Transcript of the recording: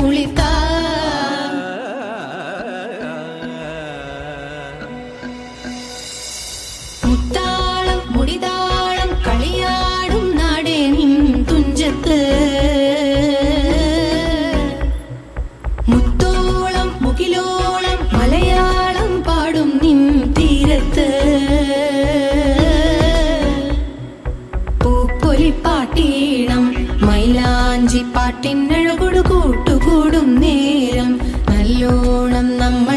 കുളിത്താ മുത്താളം മുടിതാളം കളിയാടും നാടേ നിൻ തുഞ്ചത്ത് മുത്തോളം മുകിലോളം മലയാളം പാടും നിൻ തീരത്ത് പൂപ്പൊലിപ്പാട്ടീണം മൈലാഞ്ചി പാട്ടിനഴകൊടു കൂട്ടുകൂടും നേരം നല്ലോണം നമ്മൾ